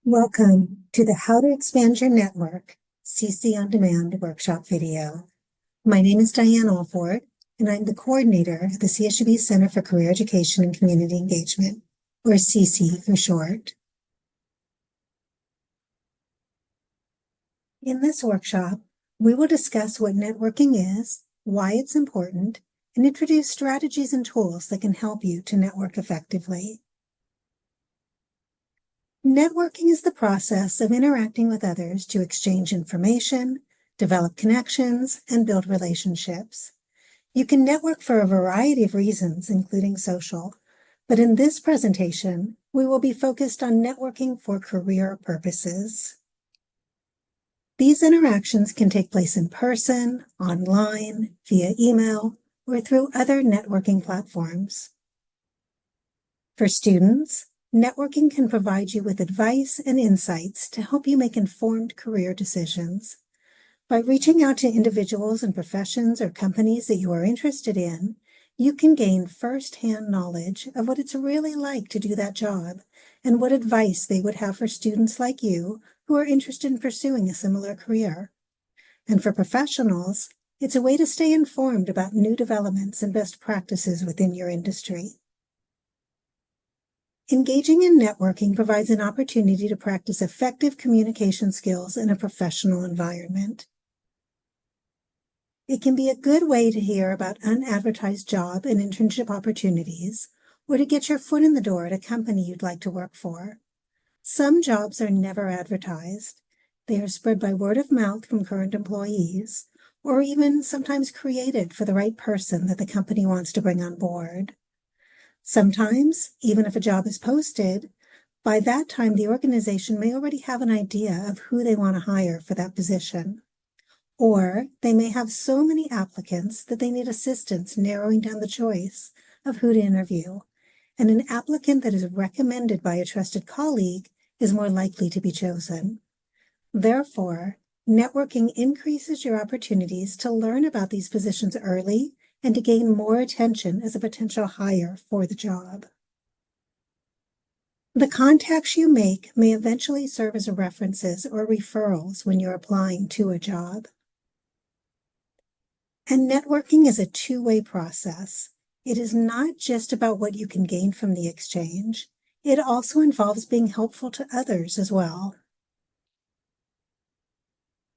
Welcome to the How to Expand Your Network CC On Demand workshop video. My name is Diane Alford, and I'm the coordinator of the CSUB Center for Career Education and Community Engagement, or CECE for short. In this workshop, we will discuss what networking is, why it's important, and introduce strategies and tools that can help you to network effectively. Networking is the process of interacting with others to exchange information, develop connections, and build relationships. You can network for a variety of reasons, including social, but in this presentation, we will be focused on networking for career purposes. These interactions can take place in person, online, via email, or through other networking platforms. For students, networking can provide you with advice and insights to help you make informed career decisions. By reaching out to individuals and professions or companies that you are interested in, you can gain first-hand knowledge of what it's really like to do that job and what advice they would have for students like you who are interested in pursuing a similar career. And for professionals, it's a way to stay informed about new developments and best practices within your industry. Engaging in networking provides an opportunity to practice effective communication skills in a professional environment. It can be a good way to hear about unadvertised job and internship opportunities, or to get your foot in the door at a company you'd like to work for. Some jobs are never advertised. They are spread by word of mouth from current employees, or even sometimes created for the right person that the company wants to bring on board. Sometimes, even if a job is posted, by that time the organization may already have an idea of who they want to hire for that position. Or they may have so many applicants that they need assistance narrowing down the choice of who to interview, and an applicant that is recommended by a trusted colleague is more likely to be chosen. Therefore, networking increases your opportunities to learn about these positions early and to gain more attention as a potential hire for the job. The contacts you make may eventually serve as references or referrals when you're applying to a job. And networking is a two-way process. It is not just about what you can gain from the exchange. It also involves being helpful to others as well.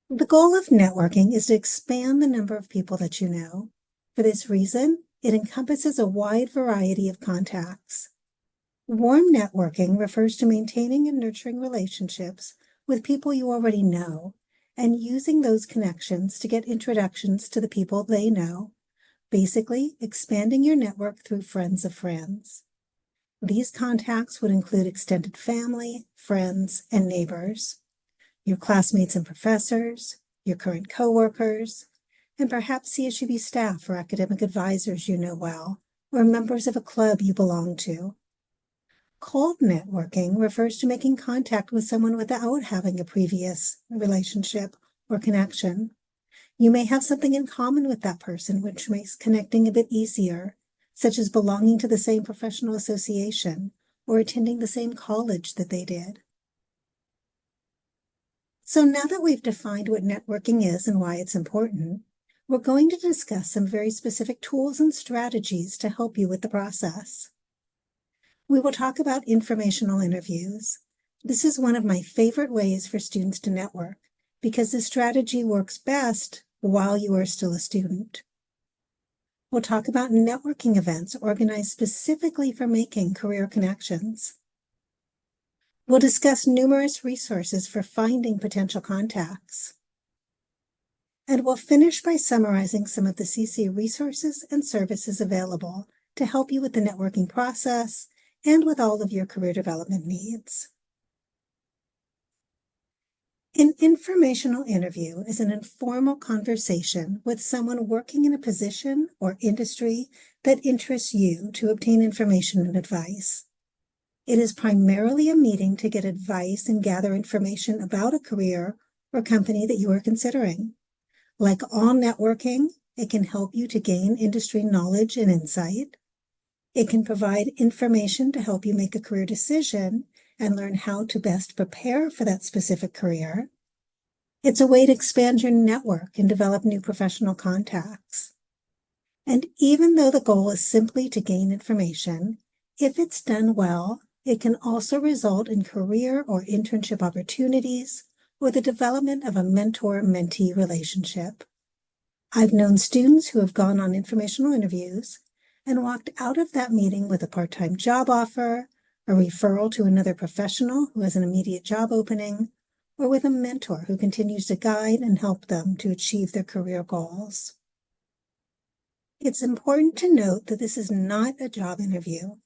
The goal of networking is to expand the number of people that you know. For this reason, it encompasses a wide variety of contacts. Warm networking refers to maintaining and nurturing relationships with people you already know and using those connections to get introductions to the people they know, basically expanding your network through friends of friends. These contacts would include extended family, friends, and neighbors, your classmates and professors, your current coworkers, and perhaps CSUB staff or academic advisors you know well, or members of a club you belong to. Cold networking refers to making contact with someone without having a previous relationship or connection. You may have something in common with that person, which makes connecting a bit easier, such as belonging to the same professional association or attending the same college that they did. So now that we've defined what networking is and why it's important, we're going to discuss some very specific tools and strategies to help you with the process. We will talk about informational interviews. This is one of my favorite ways for students to network because this strategy works best while you are still a student. We'll talk about networking events organized specifically for making career connections. We'll discuss numerous resources for finding potential contacts. And we'll finish by summarizing some of the CC resources and services available to help you with the networking process and with all of your career development needs. An informational interview is an informal conversation with someone working in a position or industry that interests you to obtain information and advice. It is primarily a meeting to get advice and gather information about a career or company that you are considering. Like all networking, it can help you to gain industry knowledge and insight. It can provide information to help you make a career decision, and learn how to best prepare for that specific career. It's a way to expand your network and develop new professional contacts. And even though the goal is simply to gain information, if it's done well, it can also result in career or internship opportunities or the development of a mentor-mentee relationship. I've known students who have gone on informational interviews and walked out of that meeting with a part-time job offer, a referral to another professional who has an immediate job opening, or with a mentor who continues to guide and help them to achieve their career goals. It's important to note that this is not a job interview.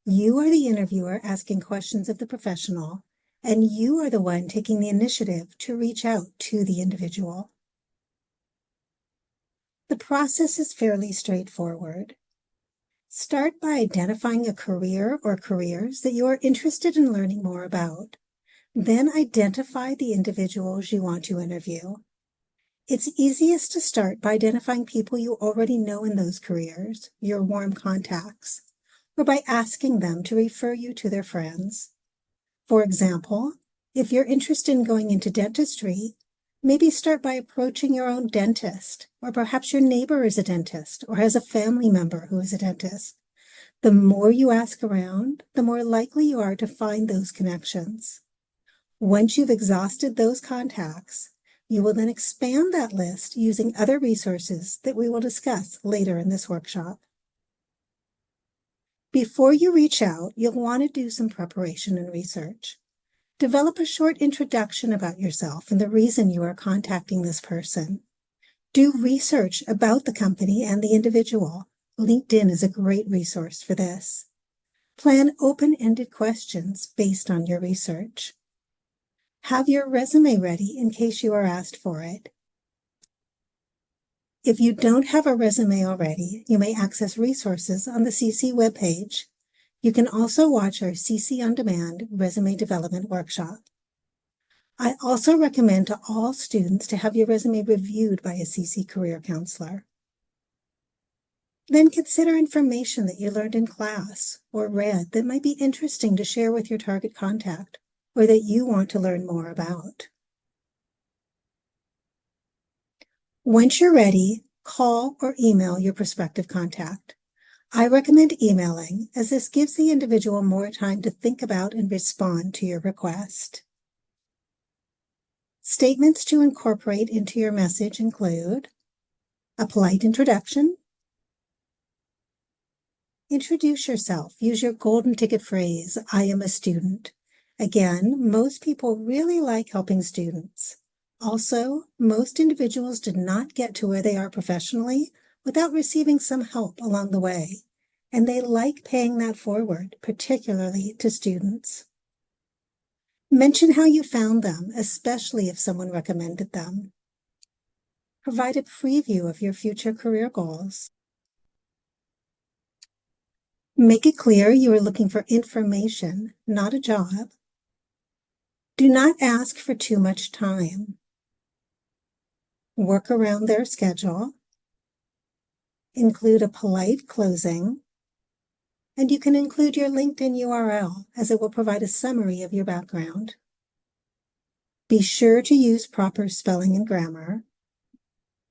You are the interviewer asking questions of the professional, and you are the one taking the initiative to reach out to the individual. The process is fairly straightforward. Start by identifying a career or careers that you are interested in learning more about. Then identify the individuals you want to interview. It's easiest to start by identifying people you already know in those careers, your warm contacts, or by asking them to refer you to their friends. For example, if you're interested in going into dentistry, maybe start by approaching your own dentist, or perhaps your neighbor is a dentist or has a family member who is a dentist. The more you ask around, the more likely you are to find those connections. Once you've exhausted those contacts, you will then expand that list using other resources that we will discuss later in this workshop. Before you reach out, you'll want to do some preparation and research. Develop a short introduction about yourself and the reason you are contacting this person. Do research about the company and the individual. LinkedIn is a great resource for this. Plan open-ended questions based on your research. Have your resume ready in case you are asked for it. If you don't have a resume already, you may access resources on the CC webpage. You can also watch our CC On Demand Resume Development Workshop. I also recommend to all students to have your resume reviewed by a CC career counselor. Then consider information that you learned in class or read that might be interesting to share with your target contact or that you want to learn more about. Once you're ready, call or email your prospective contact. I recommend emailing, as this gives the individual more time to think about and respond to your request. Statements to incorporate into your message include a polite introduction. Introduce yourself. Use your golden ticket phrase, I am a student. Again, most people really like helping students. Also, most individuals did not get to where they are professionally without receiving some help along the way, and they like paying that forward, particularly to students. Mention how you found them, especially if someone recommended them. Provide a preview of your future career goals. Make it clear you are looking for information, not a job. Do not ask for too much time. Work around their schedule. Include a polite closing. And you can include your LinkedIn URL, as it will provide a summary of your background. Be sure to use proper spelling and grammar.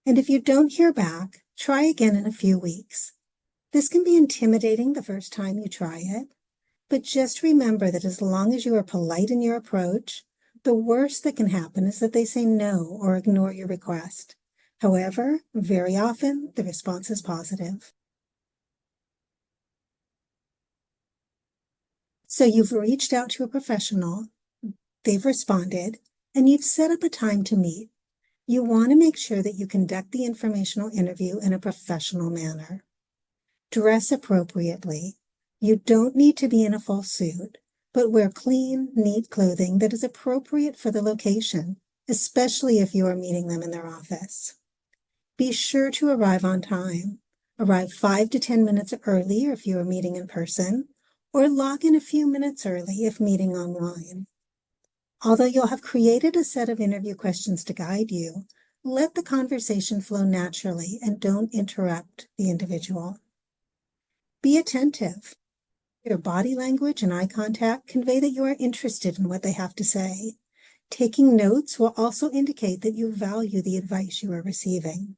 And if you don't hear back, try again in a few weeks. This can be intimidating the first time you try it, but just remember that as long as you are polite in your approach, the worst that can happen is that they say no or ignore your request. However, very often the response is positive. So you've reached out to a professional, they've responded, and you've set up a time to meet. You want to make sure that you conduct the informational interview in a professional manner. Dress appropriately. You don't need to be in a full suit, but wear clean, neat clothing that is appropriate for the location, especially if you are meeting them in their office. Be sure to arrive on time. Arrive 5 to 10 minutes early if you are meeting in person, or log in a few minutes early if meeting online. Although you'll have created a set of interview questions to guide you, let the conversation flow naturally and don't interrupt the individual. Be attentive. Your body language and eye contact convey that you are interested in what they have to say. Taking notes will also indicate that you value the advice you are receiving.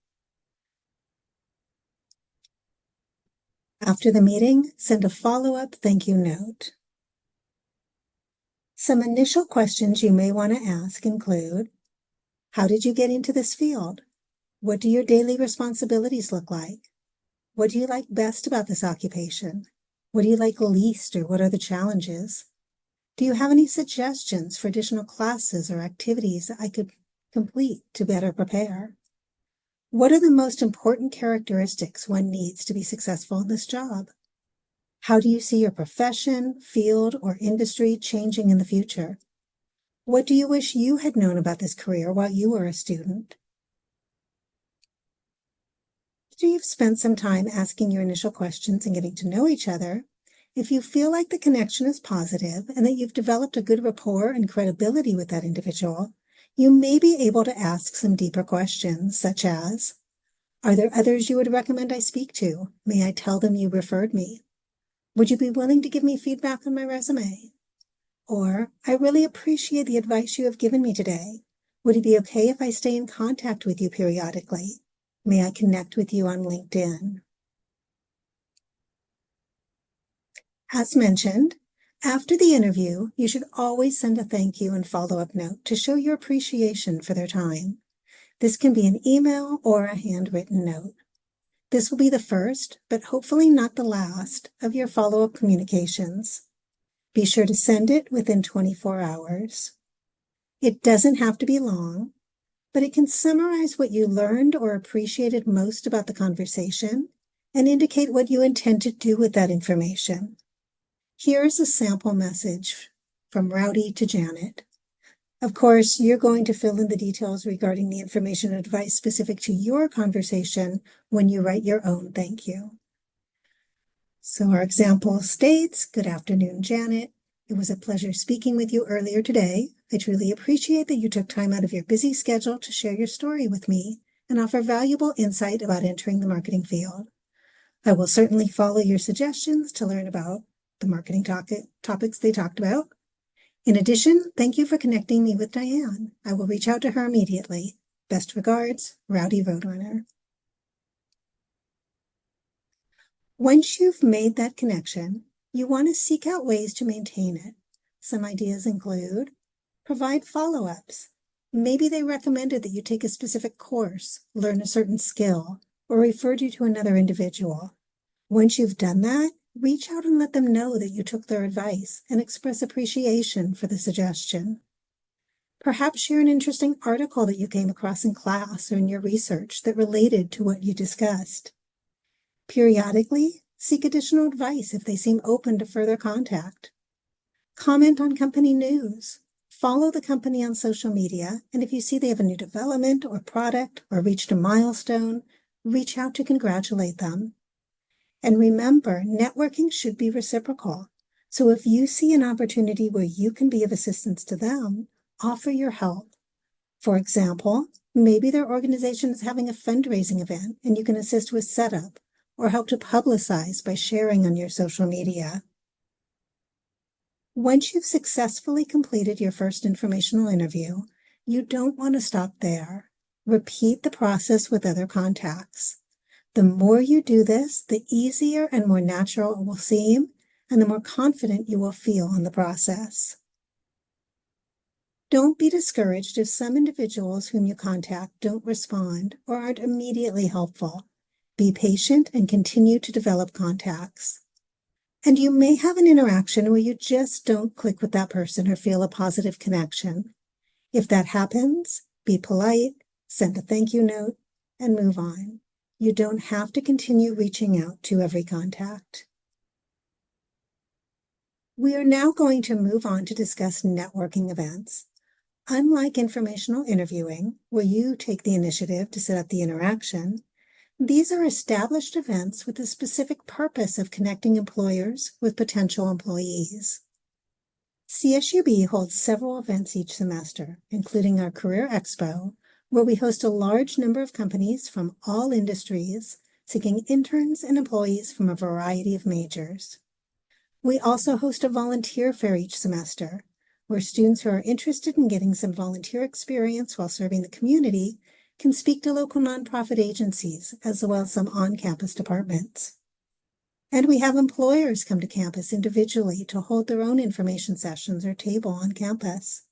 After the meeting, send a follow-up thank you note. Some initial questions you may want to ask include, how did you get into this field? What do your daily responsibilities look like? What do you like best about this occupation? What do you like least, or what are the challenges? Do you have any suggestions for additional classes or activities I could complete to better prepare? What are the most important characteristics one needs to be successful in this job? How do you see your profession, field, or industry changing in the future? What do you wish you had known about this career while you were a student? After you've spent some time asking your initial questions and getting to know each other, if you feel like the connection is positive and that you've developed a good rapport and credibility with that individual, you may be able to ask some deeper questions, such as, are there others you would recommend I speak to? May I tell them you referred me? Would you be willing to give me feedback on my resume? Or, I really appreciate the advice you have given me today. Would it be okay if I stay in contact with you periodically? May I connect with you on LinkedIn? As mentioned, after the interview, you should always send a thank you and follow-up note to show your appreciation for their time. This can be an email or a handwritten note. This will be the first, but hopefully not the last, of your follow-up communications. Be sure to send it within 24 hours. It doesn't have to be long, but it can summarize what you learned or appreciated most about the conversation and indicate what you intend to do with that information. Here's a sample message from Rowdy to Janet. Of course, you're going to fill in the details regarding the information and advice specific to your conversation when you write your own thank you. So our example states, good afternoon, Janet. It was a pleasure speaking with you earlier today. I truly appreciate that you took time out of your busy schedule to share your story with me and offer valuable insight about entering the marketing field. I will certainly follow your suggestions to learn about the marketing topics they talked about. In addition, thank you for connecting me with Diane. I will reach out to her immediately. Best regards, Rowdy Roadrunner. Once you've made that connection, you want to seek out ways to maintain it. Some ideas include provide follow-ups. Maybe they recommended that you take a specific course, learn a certain skill, or referred you to another individual. Once you've done that, reach out and let them know that you took their advice and express appreciation for the suggestion. Perhaps share an interesting article that you came across in class or in your research that related to what you discussed. Periodically, seek additional advice if they seem open to further contact. Comment on company news. Follow the company on social media, and if you see they have a new development or product or reached a milestone, reach out to congratulate them. And remember, networking should be reciprocal. So if you see an opportunity where you can be of assistance to them, offer your help. For example, maybe their organization is having a fundraising event and you can assist with setup or help to publicize by sharing on your social media. Once you've successfully completed your first informational interview, you don't want to stop there. Repeat the process with other contacts. The more you do this, the easier and more natural it will seem, and the more confident you will feel in the process. Don't be discouraged if some individuals whom you contact don't respond or aren't immediately helpful. Be patient and continue to develop contacts. And you may have an interaction where you just don't click with that person or feel a positive connection. If that happens, be polite, send a thank you note, and move on. You don't have to continue reaching out to every contact. We are now going to move on to discuss networking events. Unlike informational interviewing, where you take the initiative to set up the interaction, these are established events with a specific purpose of connecting employers with potential employees. CSUB holds several events each semester, including our Career Expo, where we host a large number of companies from all industries seeking interns and employees from a variety of majors. We also host a volunteer fair each semester, where students who are interested in getting some volunteer experience while serving the community can speak to local nonprofit agencies, as well as some on-campus departments. And we have employers come to campus individually to hold their own information sessions or table on campus.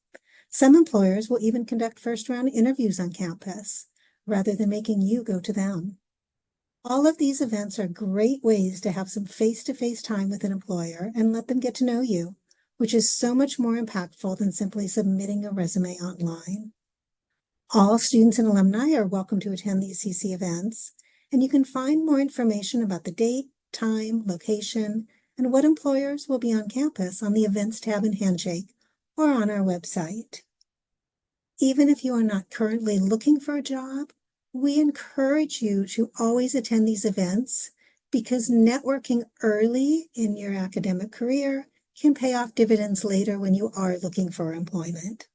Some employers will even conduct first-round interviews on campus, rather than making you go to them. All of these events are great ways to have some face-to-face time with an employer and let them get to know you, which is so much more impactful than simply submitting a resume online. All students and alumni are welcome to attend these CC events, and you can find more information about the date, time, location, and what employers will be on campus on the Events tab in Handshake or on our website. Even if you are not currently looking for a job, we encourage you to always attend these events because networking early in your academic career can pay off dividends later when you are looking for employment.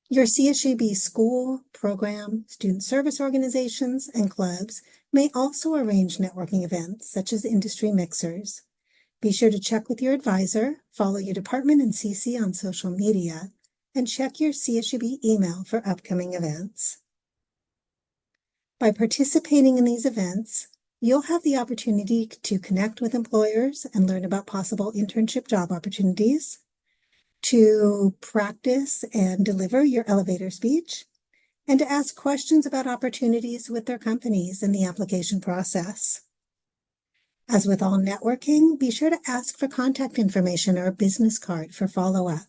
Your CSUB school, program, student service organizations, and clubs may also arrange networking events such as industry mixers. Be sure to check with your advisor, follow your department and CC on social media, and check your CSUB email for upcoming events. By participating in these events, you'll have the opportunity to connect with employers and learn about possible internship job opportunities, to practice and deliver your elevator speech, and to ask questions about opportunities with their companies in the application process. As with all networking, be sure to ask for contact information or a business card for follow-up.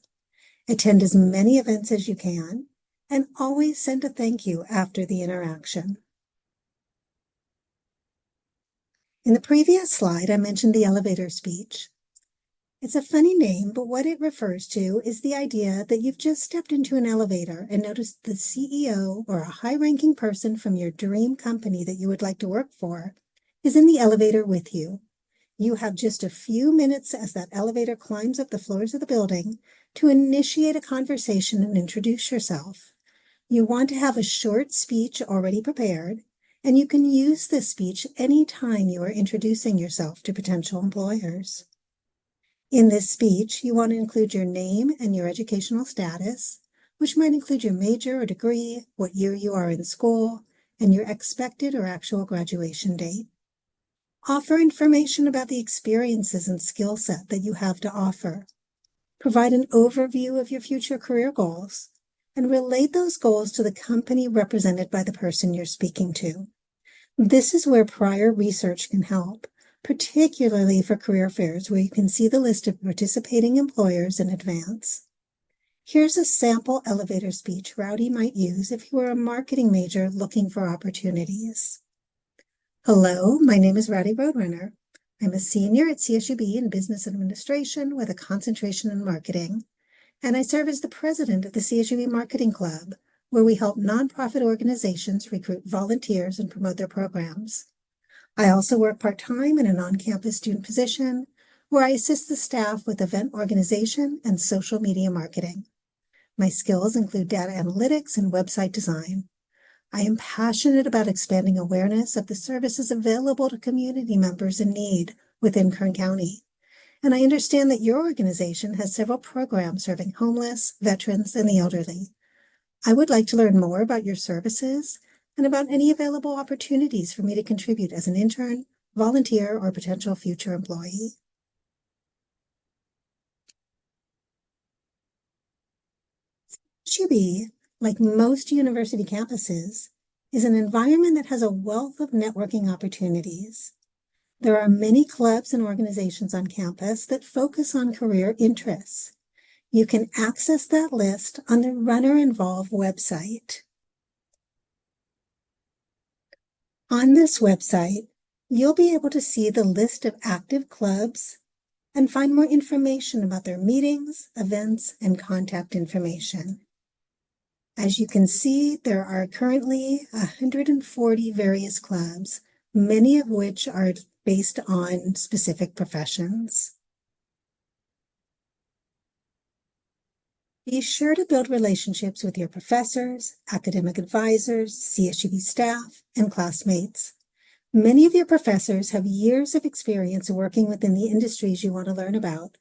Attend as many events as you can, and always send a thank you after the interaction. In the previous slide, I mentioned the elevator speech. It's a funny name, but what it refers to is the idea that you've just stepped into an elevator and noticed the CEO or a high-ranking person from your dream company that you would like to work for is in the elevator with you. You have just a few minutes as that elevator climbs up the floors of the building to initiate a conversation and introduce yourself. You want to have a short speech already prepared, and you can use this speech anytime you are introducing yourself to potential employers. In this speech, you want to include your name and your educational status, which might include your major or degree, what year you are in school, and your expected or actual graduation date. Offer information about the experiences and skill set that you have to offer. Provide an overview of your future career goals, and relate those goals to the company represented by the person you're speaking to. This is where prior research can help, particularly for career fairs where you can see the list of participating employers in advance. Here's a sample elevator speech Rowdy might use if he were a marketing major looking for opportunities. Hello, my name is Rowdy Roadrunner. I'm a senior at CSUB in Business Administration with a concentration in marketing, and I serve as the president of the CSUB Marketing Club, where we help nonprofit organizations recruit volunteers and promote their programs. I also work part-time in an on-campus student position where I assist the staff with event organization and social media marketing. My skills include data analytics and website design. I am passionate about expanding awareness of the services available to community members in need within Kern County. And I understand that your organization has several programs serving homeless, veterans, and the elderly. I would like to learn more about your services and about any available opportunities for me to contribute as an intern, volunteer, or potential future employee. CSUB, like most university campuses, is an environment that has a wealth of networking opportunities. There are many clubs and organizations on campus that focus on career interests. You can access that list on the Runner Involve website. On this website, you'll be able to see the list of active clubs and find more information about their meetings, events, and contact information. As you can see, there are currently 140 various clubs, many of which are based on specific professions. Be sure to build relationships with your professors, academic advisors, CSUB staff, and classmates. Many of your professors have years of experience working within the industries you want to learn about,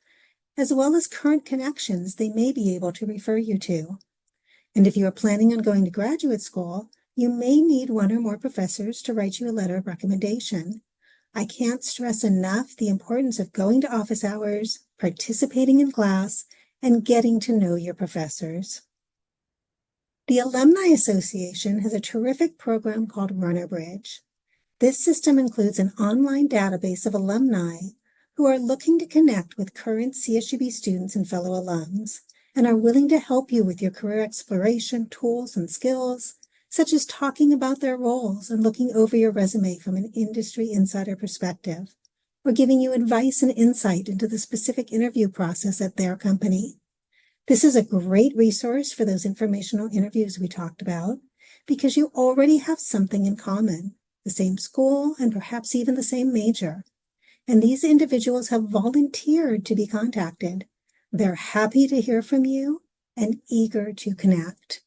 as well as current connections they may be able to refer you to. And if you are planning on going to graduate school, you may need one or more professors to write you a letter of recommendation. I can't stress enough the importance of going to office hours, participating in class, and getting to know your professors. The Alumni Association has a terrific program called Runner Bridge. This system includes an online database of alumni who are looking to connect with current CSUB students and fellow alums, and are willing to help you with your career exploration tools and skills, such as talking about their roles and looking over your resume from an industry insider perspective, or giving you advice and insight into the specific interview process at their company. This is a great resource for those informational interviews we talked about, because you already have something in common, the same school, and perhaps even the same major. And these individuals have volunteered to be contacted. They're happy to hear from you and eager to connect.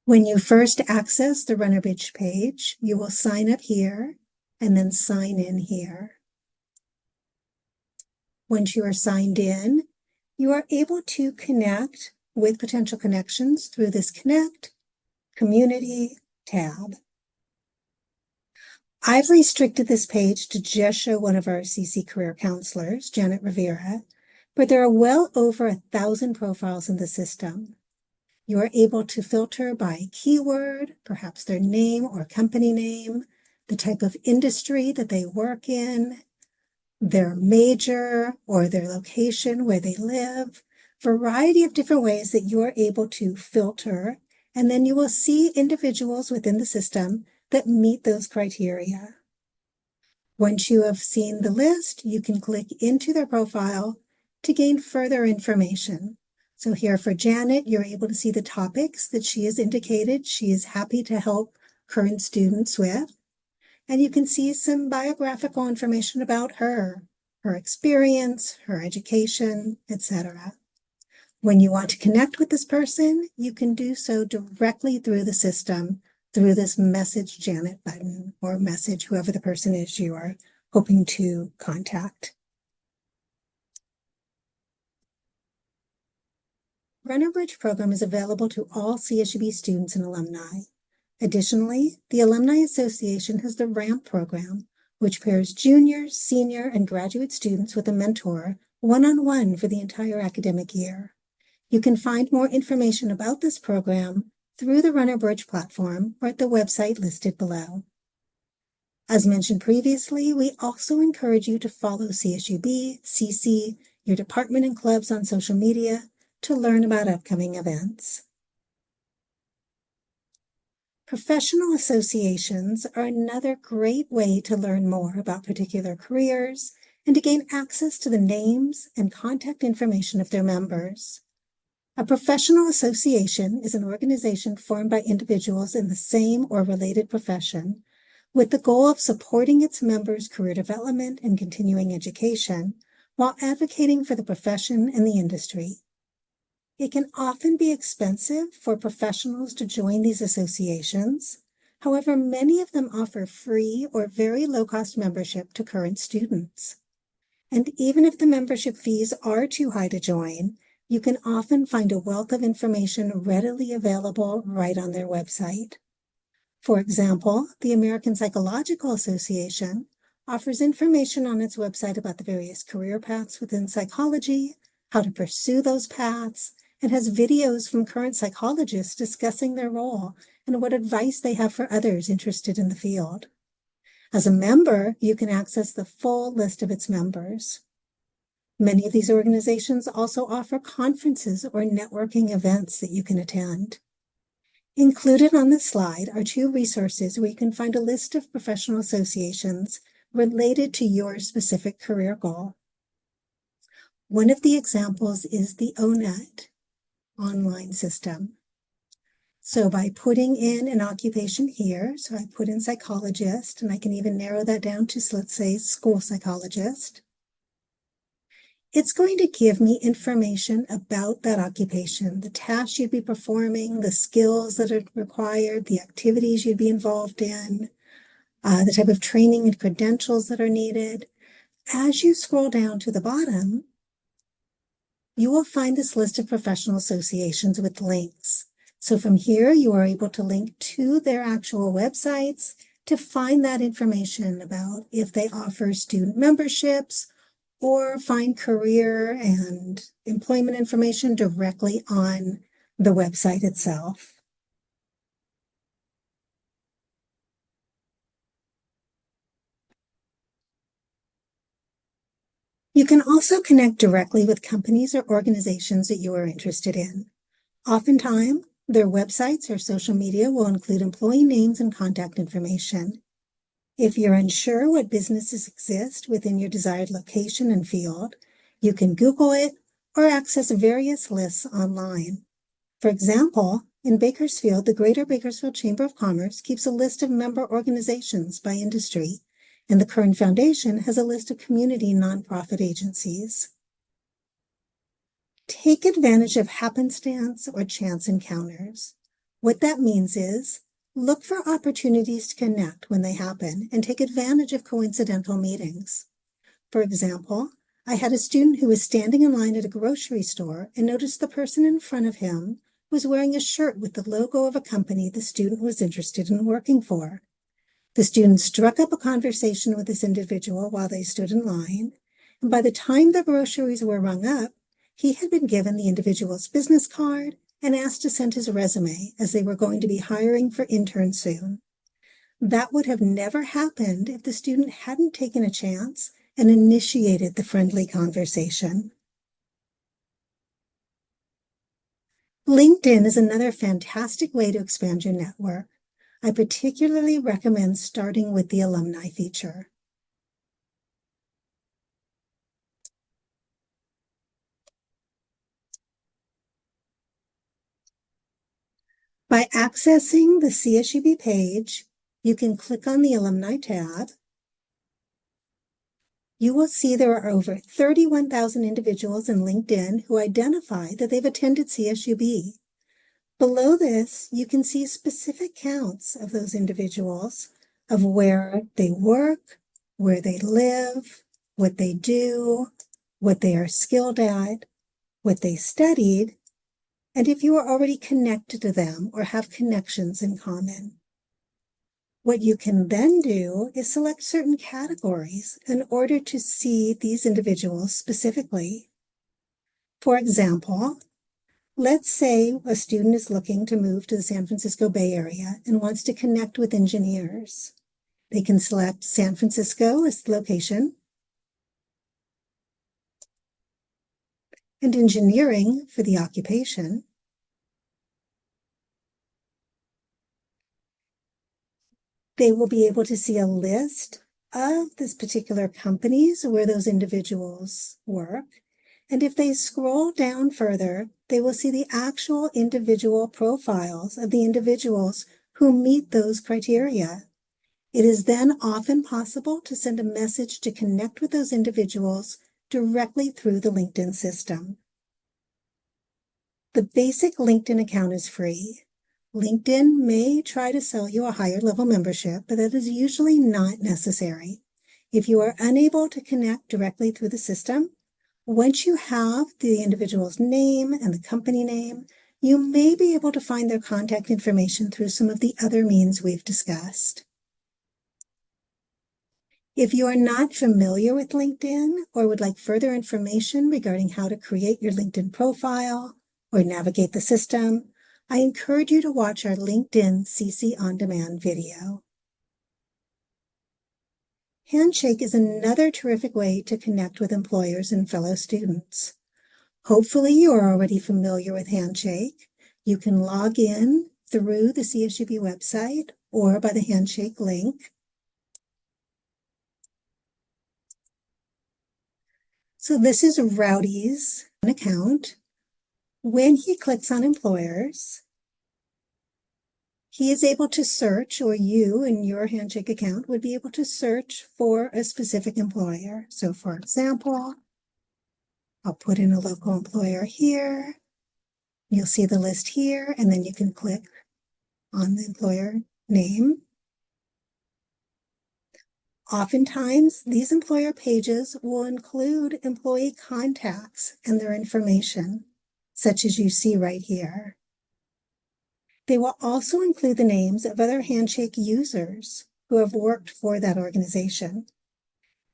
When you first access the Runner Bridge page, you will sign up here and then sign in here. Once you are signed in, you are able to connect with potential connections through this Connect Community tab. I've restricted this page to just show one of our CC career counselors, Janet Rivera, but there are well over 1,000 profiles in the system. You are able to filter by keyword, perhaps their name or company name, the type of industry that they work in, their major or their location where they live, variety of different ways that you are able to filter, and then you will see individuals within the system that meet those criteria. Once you have seen the list, you can click into their profile to gain further information. So here for Janet, you're able to see the topics that she has indicated she is happy to help current students with. And you can see some biographical information about her experience, her education, etc. When you want to connect with this person, you can do so directly through the system, through this Message Janet button, or message whoever the person is you are hoping to contact. Runner Bridge program is available to all CSUB students and alumni. Additionally, the Alumni Association has the RAMP program, which pairs junior, senior, and graduate students with a mentor one-on-one for the entire academic year. You can find more information about this program through the Runner Bridge platform or at the website listed below. As mentioned previously, we also encourage you to follow CSUB, CECE, your department and clubs on social media to learn about upcoming events. Professional associations are another great way to learn more about particular careers and to gain access to the names and contact information of their members. A professional association is an organization formed by individuals in the same or related profession with the goal of supporting its members' career development and continuing education while advocating for the profession and the industry. It can often be expensive for professionals to join these associations. However, many of them offer free or very low-cost membership to current students. And even if the membership fees are too high to join, you can often find a wealth of information readily available right on their website. For example, the American Psychological Association offers information on its website about the various career paths within psychology, how to pursue those paths, and has videos from current psychologists discussing their role and what advice they have for others interested in the field. As a member, you can access the full list of its members. Many of these organizations also offer conferences or networking events that you can attend. Included on this slide are 2 resources where you can find a list of professional associations related to your specific career goal. One of the examples is the ONET online system. So by putting in an occupation here, so I put in psychologist, and I can even narrow that down to, let's say, school psychologist. It's going to give me information about that occupation, the tasks you'd be performing, the skills that are required, the activities you'd be involved in, the type of training and credentials that are needed. As you scroll down to the bottom, you will find this list of professional associations with links. So from here, you are able to link to their actual websites to find that information about if they offer student memberships or find career and employment information directly on the website itself. You can also connect directly with companies or organizations that you are interested in. Oftentimes, their websites or social media will include employee names and contact information. If you're unsure what businesses exist within your desired location and field, you can Google it or access various lists online. For example, in Bakersfield, the Greater Bakersfield Chamber of Commerce keeps a list of member organizations by industry, and the Kern Foundation has a list of community nonprofit agencies. Take advantage of happenstance or chance encounters. What that means is look for opportunities to connect when they happen and take advantage of coincidental meetings. For example, I had a student who was standing in line at a grocery store and noticed the person in front of him was wearing a shirt with the logo of a company the student was interested in working for. The student struck up a conversation with this individual while they stood in line, and by the time the groceries were rung up, he had been given the individual's business card and asked to send his resume as they were going to be hiring for interns soon. That would have never happened if the student hadn't taken a chance and initiated the friendly conversation. LinkedIn is another fantastic way to expand your network. I particularly recommend starting with the alumni feature. By accessing the CSUB page, you can click on the Alumni tab. You will see there are over 31,000 individuals in LinkedIn who identify that they've attended CSUB. Below this, you can see specific counts of those individuals of where they work, where they live, what they do, what they are skilled at, what they studied, and if you are already connected to them or have connections in common. What you can then do is select certain categories in order to see these individuals specifically. For example, let's say a student is looking to move to the San Francisco Bay Area and wants to connect with engineers. They can select San Francisco as the location and engineering for the occupation. They will be able to see a list of this particular companies where those individuals work. And if they scroll down further, they will see the actual individual profiles of the individuals who meet those criteria. It is then often possible to send a message to connect with those individuals directly through the LinkedIn system. The basic LinkedIn account is free. LinkedIn may try to sell you a higher level membership, but that is usually not necessary. If you are unable to connect directly through the system, once you have the individual's name and the company name, you may be able to find their contact information through some of the other means we've discussed. If you are not familiar with LinkedIn or would like further information regarding how to create your LinkedIn profile or navigate the system, I encourage you to watch our LinkedIn CC On Demand video. Handshake is another terrific way to connect with employers and fellow students. Hopefully you are already familiar with Handshake. You can log in through the CSUB website or by the Handshake link. So this is Rowdy's account. When he clicks on employers, he is able to search, or you in your Handshake account would be able to search for a specific employer. So for example, I'll put in a local employer here. You'll see the list here, and then you can click on the employer name. Oftentimes, these employer pages will include employee contacts and their information, such as you see right here. They will also include the names of other Handshake users who have worked for that organization.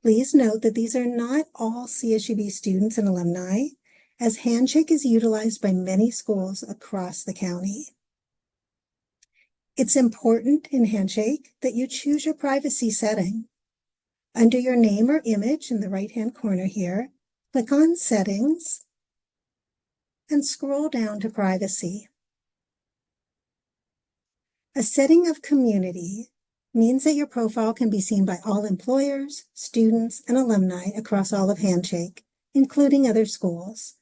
Please note that these are not all CSUB students and alumni, as Handshake is utilized by many schools across the county. It's important in Handshake that you choose your privacy setting. Under your name or image in the right-hand corner here, click on Settings and scroll down to Privacy. A setting of community means that your profile can be seen by all employers, students, and alumni across all of Handshake, including other schools.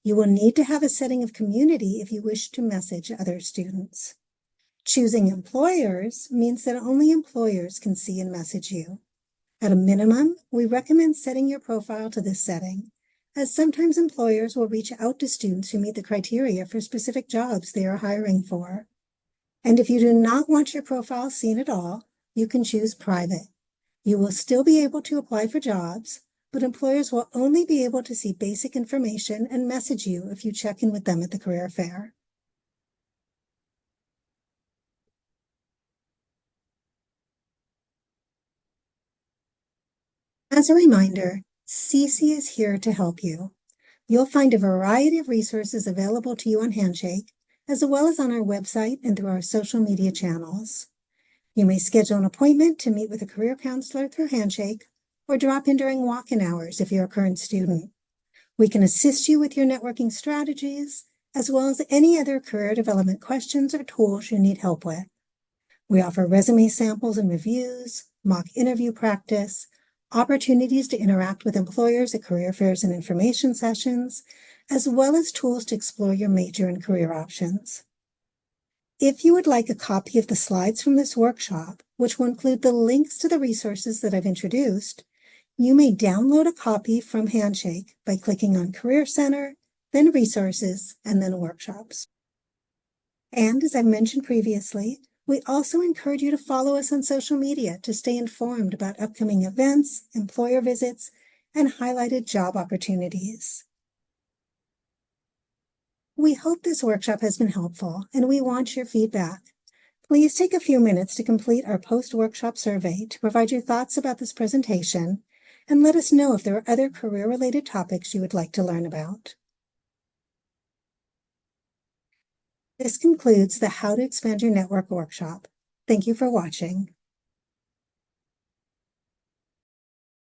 You will need to have a setting of community if you wish to message other students. Choosing employers means that only employers can see and message you. At a minimum, we recommend setting your profile to this setting, as sometimes employers will reach out to students who meet the criteria for specific jobs they are hiring for. And if you do not want your profile seen at all, you can choose private. You will still be able to apply for jobs, but employers will only be able to see basic information and message you if you check in with them at the career fair. As a reminder, CECE is here to help you. You'll find a variety of resources available to you on Handshake, as well as on our website and through our social media channels. You may schedule an appointment to meet with a career counselor through Handshake, or drop in during walk-in hours if you're a current student. We can assist you with your networking strategies, as well as any other career development questions or tools you need help with. We offer resume samples and reviews, mock interview practice, opportunities to interact with employers at career fairs and information sessions, as well as tools to explore your major and career options. If you would like a copy of the slides from this workshop, which will include the links to the resources that I've introduced, you may download a copy from Handshake by clicking on Career Center, then Resources, and then Workshops. And as I mentioned previously, we also encourage you to follow us on social media to stay informed about upcoming events, employer visits, and highlighted job opportunities. We hope this workshop has been helpful, and we want your feedback. Please take a few minutes to complete our post-workshop survey to provide your thoughts about this presentation, and let us know if there are other career-related topics you would like to learn about. This concludes the How to Expand Your Network workshop. Thank you for watching.